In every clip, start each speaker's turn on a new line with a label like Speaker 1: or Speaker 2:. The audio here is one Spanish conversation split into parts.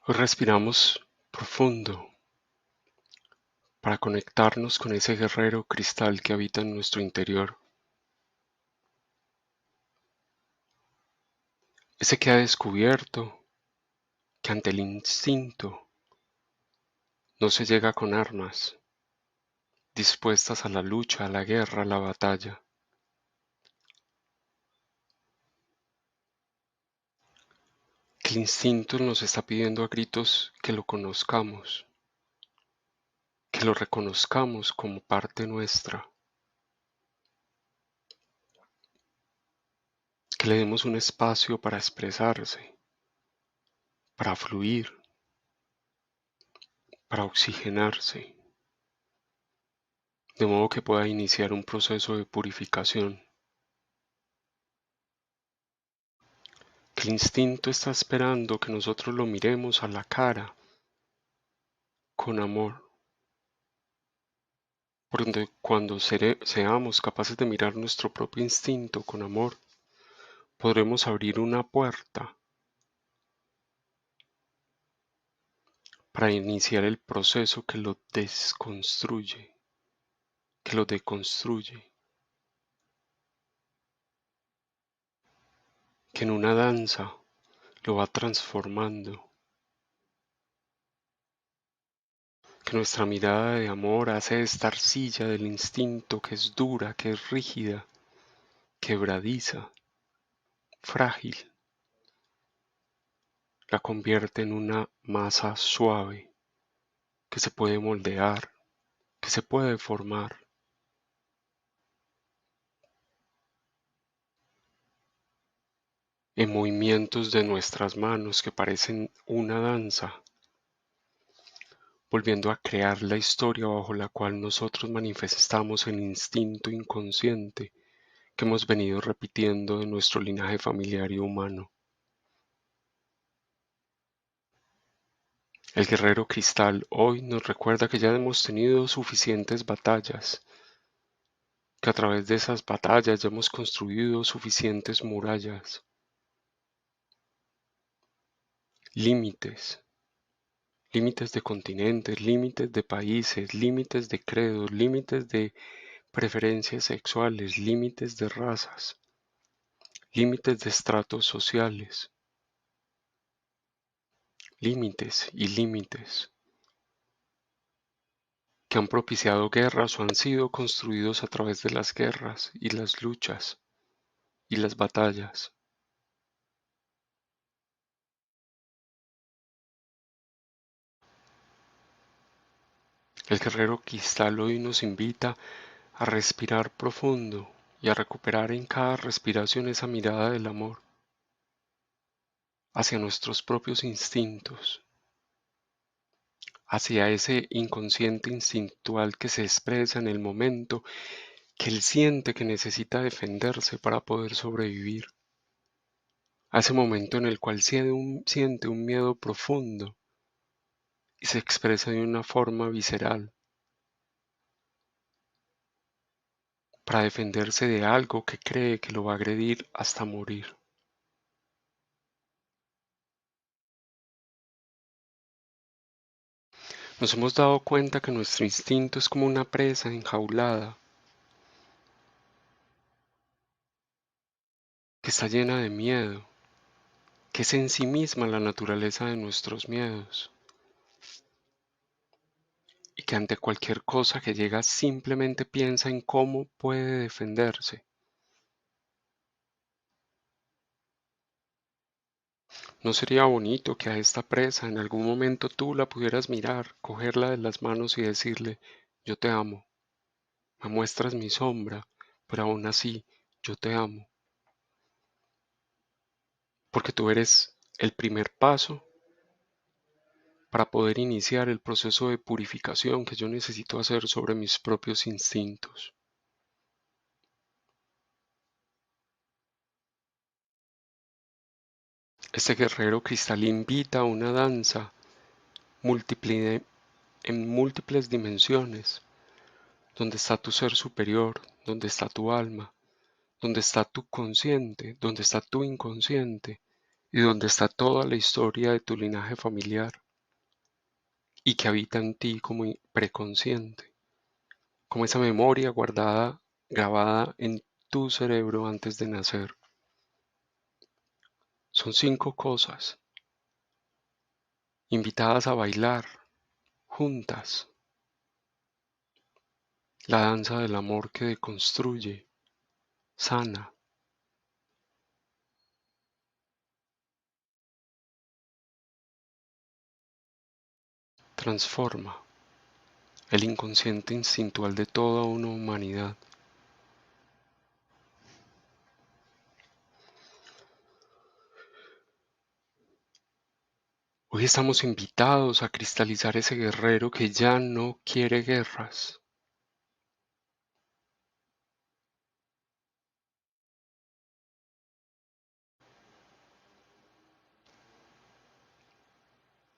Speaker 1: Hoy respiramos profundo para conectarnos con ese guerrero cristal que habita en nuestro interior, ese que ha descubierto que ante el instinto no se llega con armas, dispuestas a la lucha, a la guerra, a la batalla, que el instinto nos está pidiendo a gritos que lo conozcamos, que lo reconozcamos como parte nuestra, que le demos un espacio para expresarse, para fluir, para oxigenarse, de modo que pueda iniciar un proceso de purificación. Que el instinto está esperando que nosotros lo miremos a la cara con amor, porque cuando seamos capaces de mirar nuestro propio instinto con amor, podremos abrir una puerta para iniciar el proceso que lo desconstruye, que lo deconstruye, que en una danza lo va transformando, que nuestra mirada de amor hace esta arcilla del instinto que es dura, que es rígida, quebradiza, frágil, la convierte en una masa suave que se puede moldear, que se puede formar. En movimientos de nuestras manos que parecen una danza, volviendo a crear la historia bajo la cual nosotros manifestamos el instinto inconsciente que hemos venido repitiendo de nuestro linaje familiar y humano. El guerrero cristal hoy nos recuerda que ya hemos tenido suficientes batallas, que a través de esas batallas ya hemos construido suficientes murallas, límites, límites de continentes, límites de países, límites de credos, límites de preferencias sexuales, límites de razas, límites de estratos sociales, límites y límites que han propiciado guerras o han sido construidos a través de las guerras y las luchas y las batallas. El guerrero cristal hoy nos invita a respirar profundo y a recuperar en cada respiración esa mirada del amor hacia nuestros propios instintos, hacia ese inconsciente instintual que se expresa en el momento que él siente que necesita defenderse para poder sobrevivir, a ese momento en el cual siente un miedo profundo y se expresa de una forma visceral para defenderse de algo que cree que lo va a agredir hasta morir. Nos hemos dado cuenta que nuestro instinto es como una presa enjaulada, que está llena de miedo, que es en sí misma la naturaleza de nuestros miedos, y que ante cualquier cosa que llega simplemente piensa en cómo puede defenderse. ¿No sería bonito que a esta presa en algún momento tú la pudieras mirar, cogerla de las manos y decirle, yo te amo, me muestras mi sombra, pero aún así yo te amo, porque tú eres el primer paso para poder iniciar el proceso de purificación que yo necesito hacer sobre mis propios instintos? Este guerrero cristal invita a una danza múltiple en múltiples dimensiones, donde está tu ser superior, donde está tu alma, donde está tu consciente, donde está tu inconsciente, y donde está toda la historia de tu linaje familiar y que habita en ti como preconsciente, como esa memoria guardada, grabada en tu cerebro antes de nacer. Son 5 cosas invitadas a bailar juntas, la danza del amor que deconstruye, sana, transforma el inconsciente instintual de toda una humanidad. Hoy estamos invitados a cristalizar ese guerrero que ya no quiere guerras,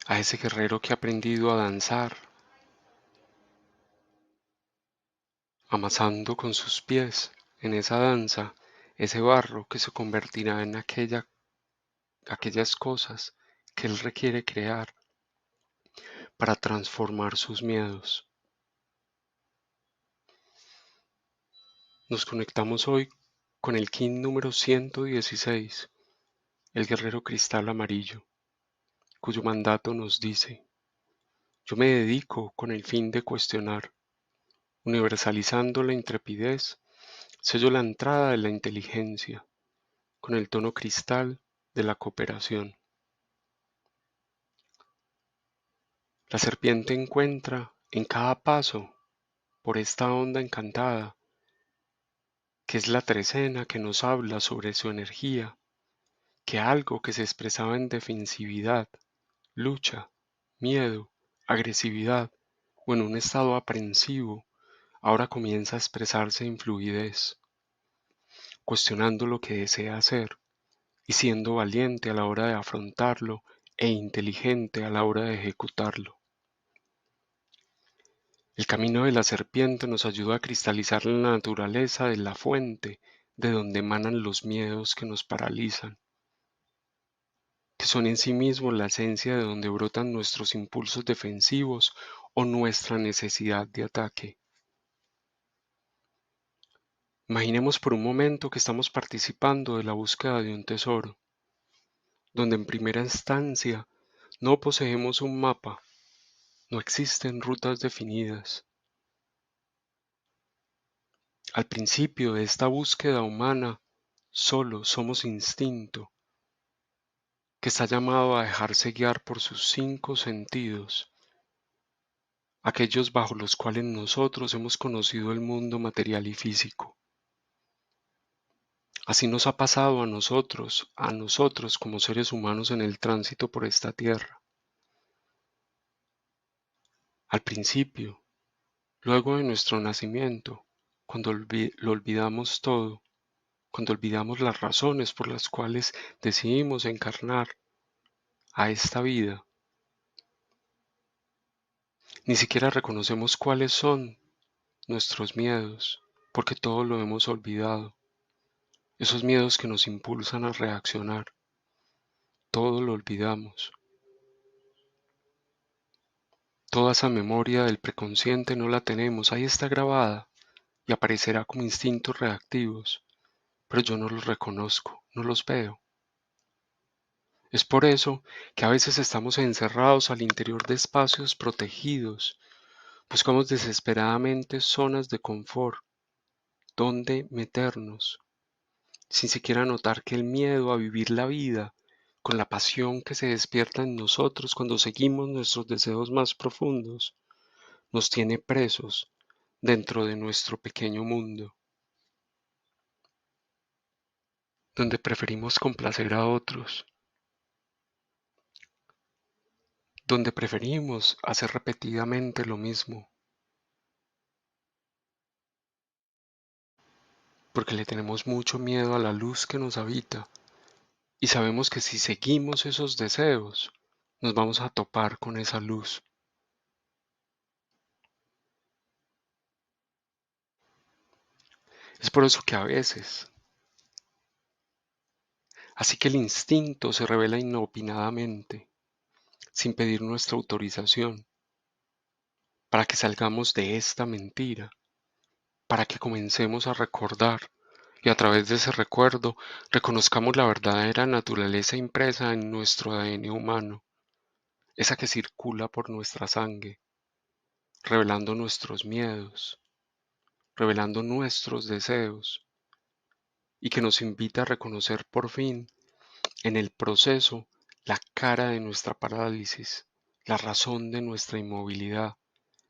Speaker 1: a ese guerrero que ha aprendido a danzar, amasando con sus pies en esa danza ese barro que se convertirá en aquellas cosas que él requiere crear para transformar sus miedos. Nos conectamos hoy con el Kin número 116, el guerrero cristal amarillo, cuyo mandato nos dice: yo me dedico con el fin de cuestionar, universalizando la intrepidez, sello la entrada de la inteligencia, con el tono cristal de la cooperación. La serpiente encuentra en cada paso por esta onda encantada, que es la trecena que nos habla sobre su energía, que algo que se expresaba en defensividad, lucha, miedo, agresividad o en un estado aprensivo, ahora comienza a expresarse en fluidez, cuestionando lo que desea hacer y siendo valiente a la hora de afrontarlo e inteligente a la hora de ejecutarlo. El camino de la serpiente nos ayuda a cristalizar la naturaleza de la fuente de donde emanan los miedos que nos paralizan, que son en sí mismos la esencia de donde brotan nuestros impulsos defensivos o nuestra necesidad de ataque. Imaginemos por un momento que estamos participando de la búsqueda de un tesoro, donde en primera instancia no poseemos un mapa, no existen rutas definidas. Al principio de esta búsqueda humana, solo somos instinto, que está llamado a dejarse guiar por sus 5 sentidos, aquellos bajo los cuales nosotros hemos conocido el mundo material y físico. Así nos ha pasado a nosotros como seres humanos en el tránsito por esta tierra. Al principio, luego de nuestro nacimiento, cuando lo olvidamos todo, cuando olvidamos las razones por las cuales decidimos encarnar a esta vida, ni siquiera reconocemos cuáles son nuestros miedos, porque todo lo hemos olvidado. Esos miedos que nos impulsan a reaccionar, todo lo olvidamos. Toda esa memoria del preconsciente no la tenemos, ahí está grabada y aparecerá como instintos reactivos, pero yo no los reconozco, no los veo. Es por eso que a veces estamos encerrados al interior de espacios protegidos, buscamos desesperadamente zonas de confort, donde meternos, sin siquiera notar que el miedo a vivir la vida, con la pasión que se despierta en nosotros cuando seguimos nuestros deseos más profundos, nos tiene presos dentro de nuestro pequeño mundo, donde preferimos complacer a otros, donde preferimos hacer repetidamente lo mismo, porque le tenemos mucho miedo a la luz que nos habita y sabemos que si seguimos esos deseos, nos vamos a topar con esa luz. Es por eso que a Así que el instinto se revela inopinadamente, sin pedir nuestra autorización, para que salgamos de esta mentira, para que comencemos a recordar y a través de ese recuerdo reconozcamos la verdadera naturaleza impresa en nuestro ADN humano, esa que circula por nuestra sangre, revelando nuestros miedos, revelando nuestros deseos y que nos invita a reconocer por fin en el proceso la cara de nuestra parálisis, la razón de nuestra inmovilidad,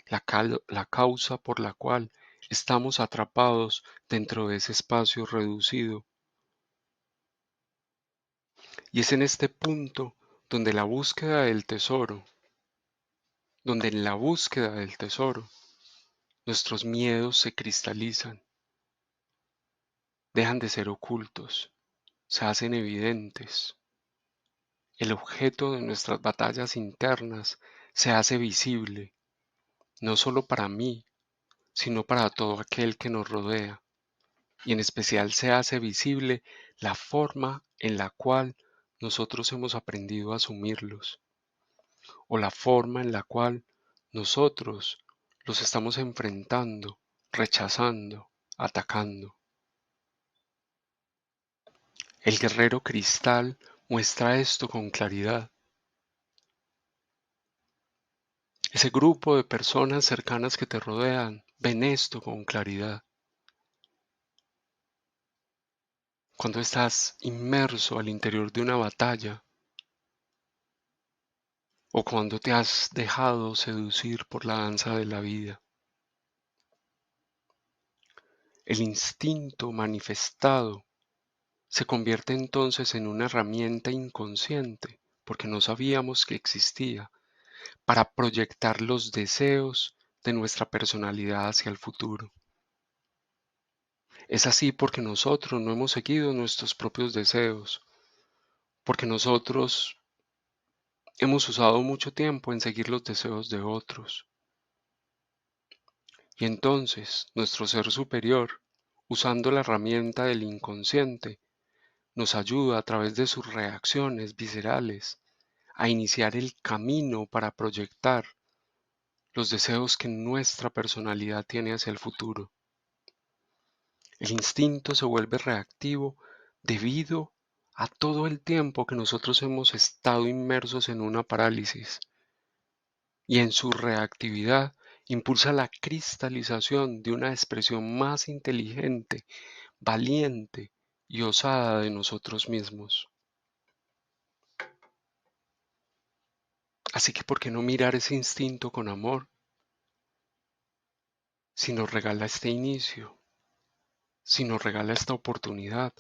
Speaker 1: la causa por la cual estamos atrapados dentro de ese espacio reducido. Y es en este punto donde la búsqueda del tesoro, donde en la búsqueda del tesoro, nuestros miedos se cristalizan, dejan de ser ocultos, se hacen evidentes. El objeto de nuestras batallas internas se hace visible, no solo para mí, sino para todo aquel que nos rodea, y en especial se hace visible la forma en la cual nosotros hemos aprendido a asumirlos, o la forma en la cual nosotros los estamos enfrentando, rechazando, atacando. El guerrero cristal muestra esto con claridad. Ese grupo de personas cercanas que te rodean ven esto con claridad. Cuando estás inmerso al interior de una batalla o cuando te has dejado seducir por la danza de la vida. El instinto manifestado se convierte entonces en una herramienta inconsciente, porque no sabíamos que existía, para proyectar los deseos de nuestra personalidad hacia el futuro. Es así porque nosotros no hemos seguido nuestros propios deseos, porque nosotros hemos usado mucho tiempo en seguir los deseos de otros. Y entonces nuestro ser superior, usando la herramienta del inconsciente, nos ayuda a través de sus reacciones viscerales a iniciar el camino para proyectar los deseos que nuestra personalidad tiene hacia el futuro. El instinto se vuelve reactivo debido a todo el tiempo que nosotros hemos estado inmersos en una parálisis y en su reactividad impulsa la cristalización de una expresión más inteligente, valiente y osada de nosotros mismos. Así que ¿por qué no mirar ese instinto con amor si nos regala este inicio, si nos regala esta oportunidad?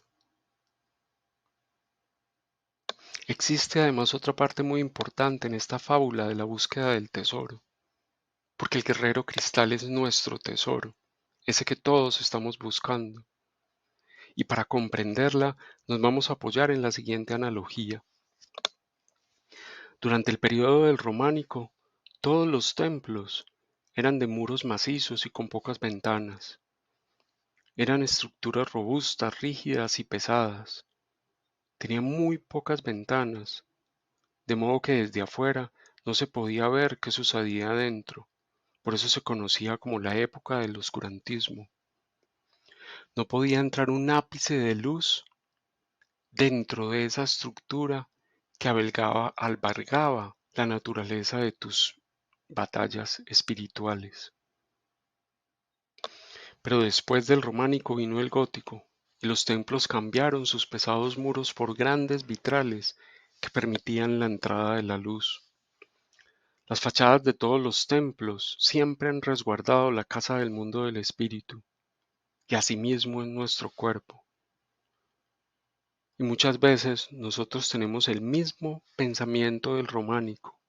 Speaker 1: Existe además otra parte muy importante en esta fábula de la búsqueda del tesoro, porque el guerrero cristal es nuestro tesoro, ese que todos estamos buscando. Y para comprenderla nos vamos a apoyar en la siguiente analogía. Durante el periodo del Románico, todos los templos eran de muros macizos y con pocas ventanas. Eran estructuras robustas, rígidas y pesadas. Tenían muy pocas ventanas, de modo que desde afuera no se podía ver qué sucedía adentro. Por eso se conocía como la época del oscurantismo. No podía entrar un ápice de luz dentro de esa estructura que albergaba la naturaleza de tus batallas espirituales. Pero después del románico vino el gótico, y los templos cambiaron sus pesados muros por grandes vitrales que permitían la entrada de la luz. Las fachadas de todos los templos siempre han resguardado la casa del mundo del espíritu, y asimismo en nuestro cuerpo. Y muchas veces nosotros tenemos el mismo pensamiento del románico,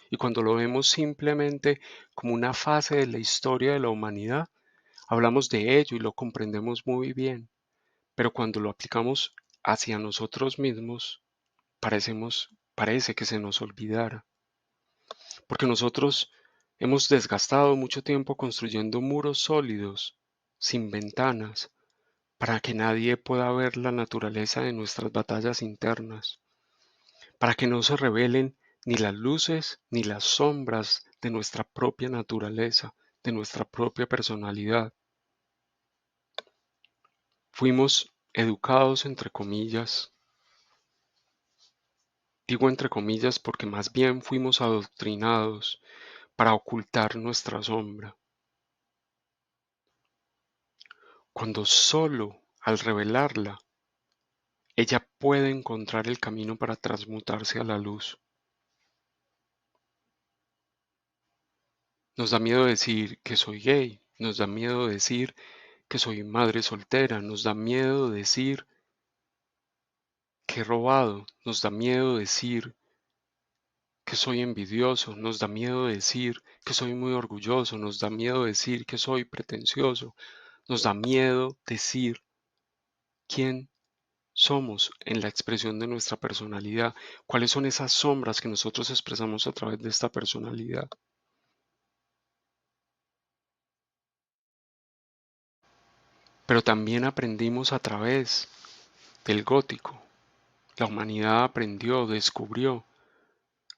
Speaker 1: y cuando lo vemos simplemente como una fase de la historia de la humanidad, hablamos de ello y lo comprendemos muy bien, pero cuando lo aplicamos hacia nosotros mismos, parece que se nos olvidara, porque nosotros hemos desgastado mucho tiempo construyendo muros sólidos, sin ventanas, para que nadie pueda ver la naturaleza de nuestras batallas internas, para que no se revelen ni las luces ni las sombras de nuestra propia naturaleza, de nuestra propia personalidad. Fuimos educados entre comillas, digo entre comillas porque más bien fuimos adoctrinados para ocultar nuestra sombra, cuando solo al revelarla, ella puede encontrar el camino para transmutarse a la luz. Nos da miedo decir que soy gay, nos da miedo decir que soy madre soltera, nos da miedo decir que he robado, nos da miedo decir que soy envidioso, nos da miedo decir que soy muy orgulloso, nos da miedo decir que soy pretencioso, nos da miedo decir quién somos en la expresión de nuestra personalidad, cuáles son esas sombras que nosotros expresamos a través de esta personalidad. Pero también aprendimos a través del gótico. La humanidad aprendió, descubrió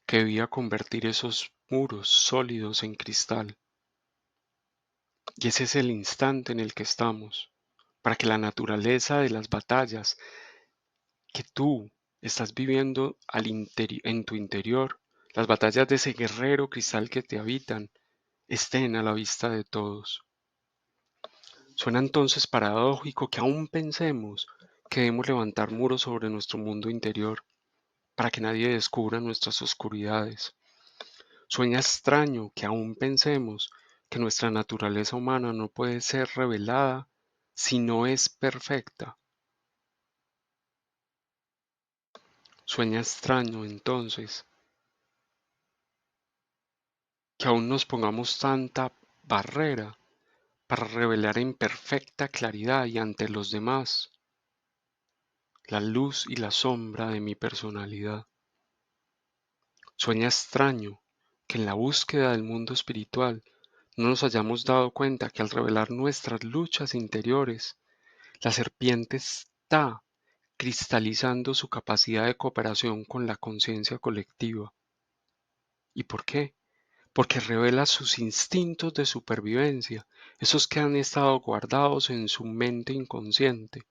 Speaker 1: que debía convertir esos muros sólidos en cristal. Y ese es el instante en el que estamos, para que la naturaleza de las batallas que tú estás viviendo en tu interior, las batallas de ese guerrero cristal que te habitan, estén a la vista de todos. Suena entonces paradójico que aún pensemos que debemos levantar muros sobre nuestro mundo interior para que nadie descubra nuestras oscuridades. Suena extraño que aún pensemos que nuestra naturaleza humana no puede ser revelada si no es perfecta. Suena extraño entonces que aún nos pongamos tanta barrera para revelar en perfecta claridad y ante los demás la luz y la sombra de mi personalidad. Suena extraño que en la búsqueda del mundo espiritual no nos hayamos dado cuenta que al revelar nuestras luchas interiores, la serpiente está cristalizando su capacidad de cooperación con la conciencia colectiva. ¿Y por qué? Porque revela sus instintos de supervivencia, esos que han estado guardados en su mente inconsciente,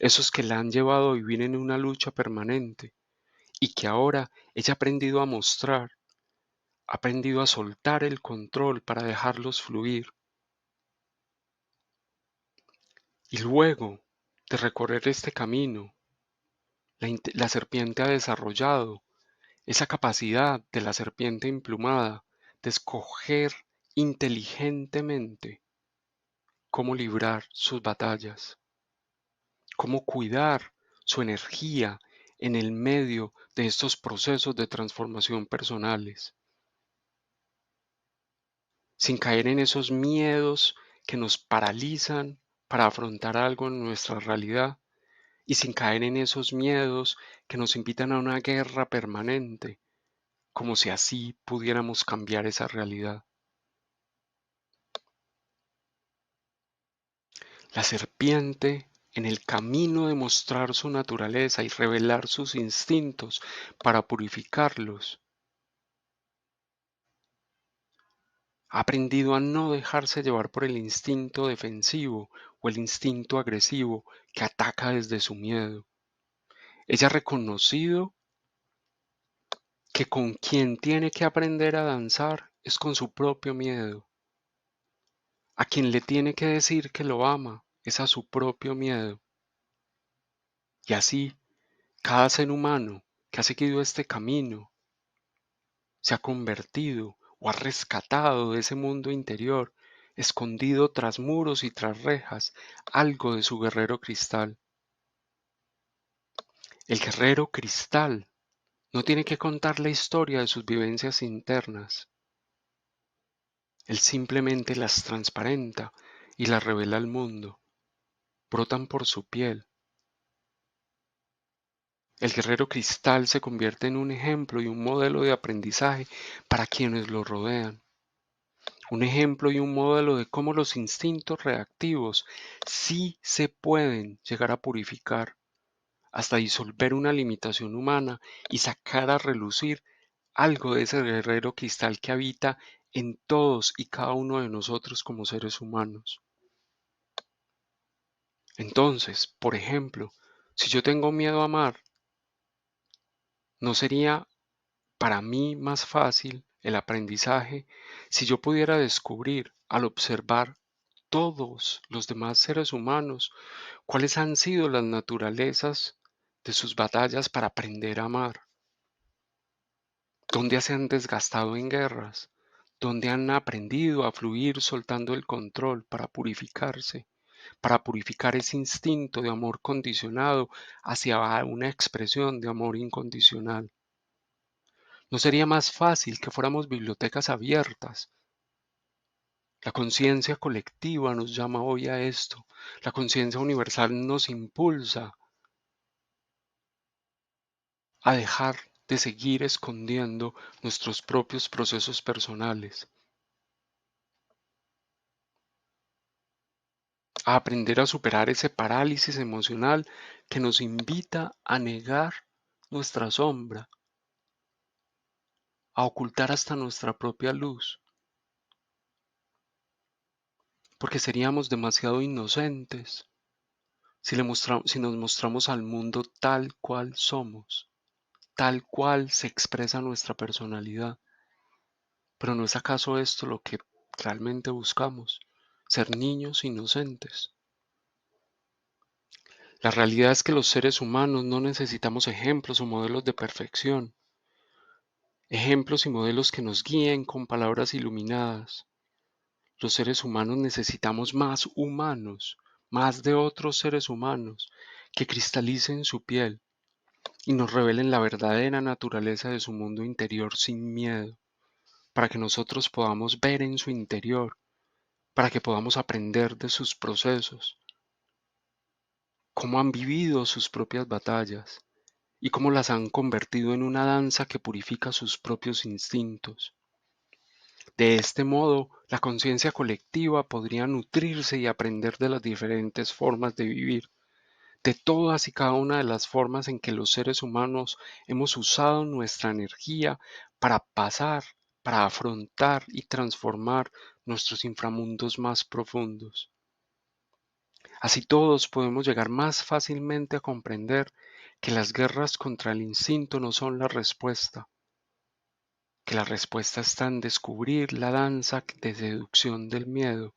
Speaker 1: esos que la han llevado a vivir en una lucha permanente y que ahora ella ha aprendido a mostrar, ha aprendido a soltar el control para dejarlos fluir. Y luego de recorrer este camino, la serpiente ha desarrollado esa capacidad de la serpiente emplumada de escoger inteligentemente cómo librar sus batallas, cómo cuidar su energía en el medio de estos procesos de transformación personales, sin caer en esos miedos que nos paralizan para afrontar algo en nuestra realidad y sin caer en esos miedos que nos invitan a una guerra permanente, como si así pudiéramos cambiar esa realidad. La serpiente, en el camino de mostrar su naturaleza y revelar sus instintos para purificarlos, ha aprendido a no dejarse llevar por el instinto defensivo o el instinto agresivo que ataca desde su miedo. Ella ha reconocido que con quien tiene que aprender a danzar es con su propio miedo. A quien le tiene que decir que lo ama es a su propio miedo. Y así, cada ser humano que ha seguido este camino se ha convertido o ha rescatado de ese mundo interior, escondido tras muros y tras rejas, algo de su guerrero cristal. El guerrero cristal no tiene que contar la historia de sus vivencias internas. Él simplemente las transparenta y las revela al mundo. Brotan por su piel. El guerrero cristal se convierte en un ejemplo y un modelo de aprendizaje para quienes lo rodean. un ejemplo y un modelo de cómo los instintos reactivos sí se pueden llegar a purificar hasta disolver una limitación humana y sacar a relucir algo de ese guerrero cristal que habita en todos y cada uno de nosotros como seres humanos. Entonces, por ejemplo, si yo tengo miedo a amar, ¿no sería para mí más fácil el aprendizaje si yo pudiera descubrir al observar todos los demás seres humanos cuáles han sido las naturalezas de sus batallas para aprender a amar? ¿Dónde se han desgastado en guerras? ¿Dónde han aprendido a fluir soltando el control para purificarse? Para purificar ese instinto de amor condicionado hacia una expresión de amor incondicional. ¿No sería más fácil que fuéramos bibliotecas abiertas? La conciencia colectiva nos llama hoy a esto. La conciencia universal nos impulsa a dejar de seguir escondiendo nuestros propios procesos personales, a aprender a superar ese parálisis emocional que nos invita a negar nuestra sombra, a ocultar hasta nuestra propia luz, porque seríamos demasiado inocentes si nos mostramos al mundo tal cual somos, tal cual se expresa nuestra personalidad. Pero ¿no es acaso esto lo que realmente buscamos? Ser niños inocentes. La realidad es que los seres humanos no necesitamos ejemplos o modelos de perfección, ejemplos y modelos que nos guíen con palabras iluminadas. Los seres humanos necesitamos más humanos, más de otros seres humanos, que cristalicen su piel y nos revelen la verdadera naturaleza de su mundo interior sin miedo, para que nosotros podamos ver en su interior, para que podamos aprender de sus procesos, cómo han vivido sus propias batallas y cómo las han convertido en una danza que purifica sus propios instintos. De este modo, la conciencia colectiva podría nutrirse y aprender de las diferentes formas de vivir, de todas y cada una de las formas en que los seres humanos hemos usado nuestra energía para pasar, para afrontar y transformar nuestros inframundos más profundos. Así todos podemos llegar más fácilmente a comprender que las guerras contra el instinto no son la respuesta, que la respuesta está en descubrir la danza de seducción del miedo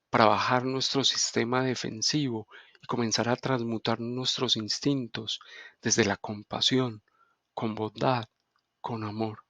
Speaker 1: para bajar nuestro sistema defensivo y comenzar a transmutar nuestros instintos desde la compasión, con bondad, con amor.